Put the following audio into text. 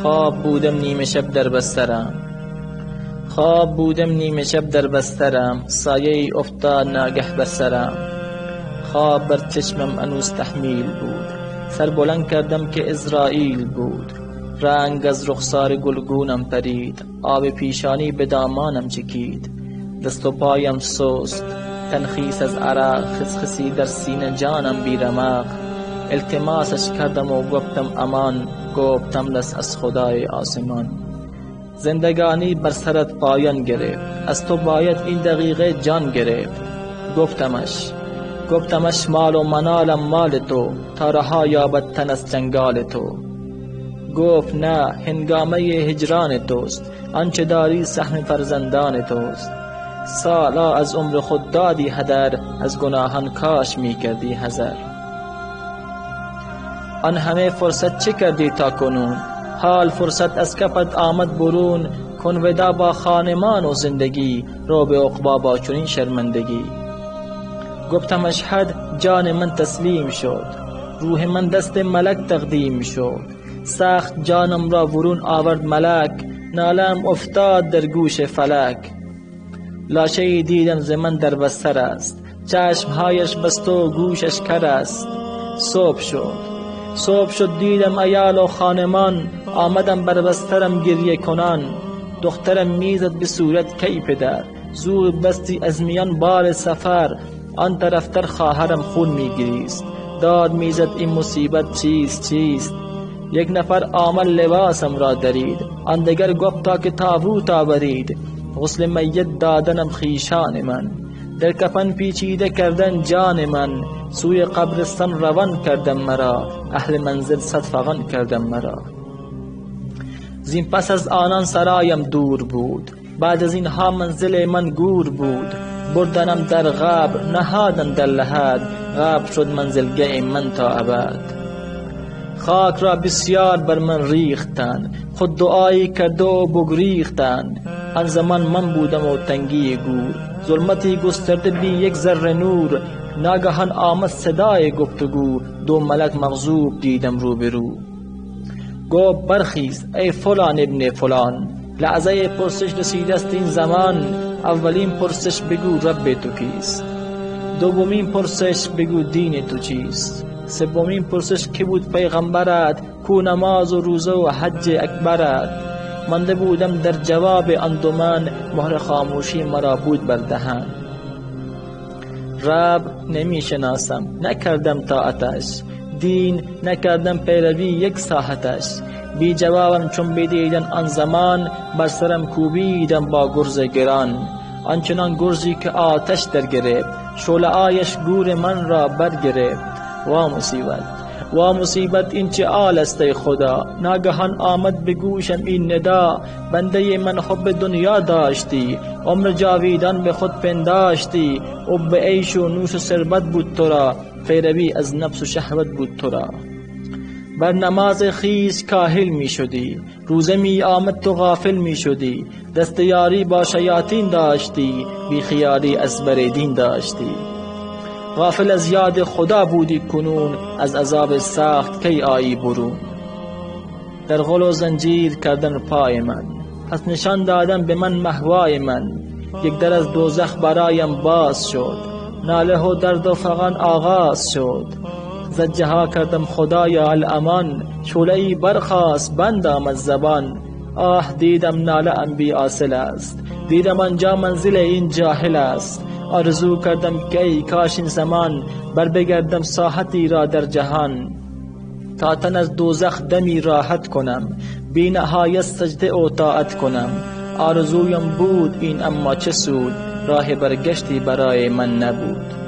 خواب بودم نیمه شب در بسترم، خواب بودم نیمه شب در بسترم، سایه ای افتاد ناگه بر سرم. خواب بر چشمم انوس تحمیل بود، سر بلند کردم که عزرائیل بود. رنگ از رخسار گلگونم پرید، آب پیشانی به دامانم چکید. دست و پایم سست، تنخیس از عرق، خسخسی در سینه جانم بی رمق. التماسش کردم و گفتم امان، گفتم دست از خدای آسمان. زندگانی بر سرت پایان گرفت، از تو باید این دقیقه جان گرفت. گفتمش مال و منالم مال تو، تا رها یابد تن از چنگال تو. گفت نه، هنگامه هجران توست، آنچه داری سهم فرزندان توست. سالا از عمر خود دادی هدر، از گناهان کاش می کردی حذر. آن همه فرصت چه کردی تا کنون، حال فرصت از کفت آمد برون. کن ودا با خانمان و زندگی، رو به عقبا با چنین شرمندگی. گفتم اشهد، جان من تسلیم شد، روح من دست ملک تقدیم شد. سخت جانم را برون آورد ملک، نالم افتاد در گوش فلک. لاشه‌ای دیدم ز من در بستر است، چشمهایش بست و گوشش کر است. صبح شد دیدم عیال و خانمان، آمدم بر بسترم گریه کنان. دخترم میزد به صورت کی پدر، زود بستی از میان بار سفر. آن طرفتر خواهرم خون میگریست، داد میزد این مصیبت چیست. یک نفر آمد لباسم را درید، آن دگر گفتا که تابوت آورید. غسل میت دادنم خیشان من، در کفن پیچیده کردن جان من. سوی قبرستان روان کردم مرا، اهل منزل صد فغان کردم مرا. زین پس از آنان سرایم دور بود، بعد از اینها منزل من گور بود. بردنم در قبر، نهادن در لحد، قبر شد منزلگه من تا ابد. خاک را بسیار بر من ریختن، خود دعایی کرده و بگریختن. آن زمان من بودم و تنگی گور، ظلمتی گسترده بی یک ذره نور. ناگهان آمد صدای گفتگو، دو ملک مغضوب دیدم روبرو. گفت برخیز ای فلان ابن فلان، لحظه پرسش رسیده است این زمان. اولین پرسش بگو رب تو کیست، دومین پرسش بگو دین تو چیست، سومین پرسش که بود پیغمبرت، کو نماز و روزه و حج اکبرت. مانده بودم در جواب آن دو من، مهر خاموشی مرا بود بر دهن. رب نمی شناسم نکردم طاعتش، دین نکردم پیروی یک ساحتش. بی جوابم چون بدیدن آن زمان، بر سرم کوبیدم با گرز گران. آنچنان گرزی که آتش در گرفت، شعله آیش گور من را برگرفت. وا مصیبت این چه آل است ای خدا، ناگهان آمد به گوشم این ندا. بنده من حب دنیا داشتی، عمر جاویدان به خود پنداشتی. حب عیش و نوش و ثروت بود تو را، پیروی از نفس و شهوت بود تو را. بر نماز خویش کاهل می شدی، روزه می آمد تو غافل می شدی. دست یاری با شیاطین داشتی، بی خیالی از بر دین داشتی. غافل از یاد خدا بودی کنون، از عذاب سخت کی آیی برون. در غل و زنجیر کردن پای من، پس نشان دادن به من مهوای من. یک در از دوزخ برایم باز شد، ناله و درد و فغان آغاز شد. زجه ها کردم خدایا الامان، شعله‌ای برخاست بند آمد زبان. آه دیدم ناله ام بی حاصل است، دیدم آنجا منزل این جاهل است. آرزو کردم که ای کاش این زمان، بر بگردم ساحتی را در جهان. تا تن از دوزخ دمی راحت کنم، بی نهایت سجده و طاعت کنم. آرزویم بود این اما چه سود، راه برگشتی برای من نبود.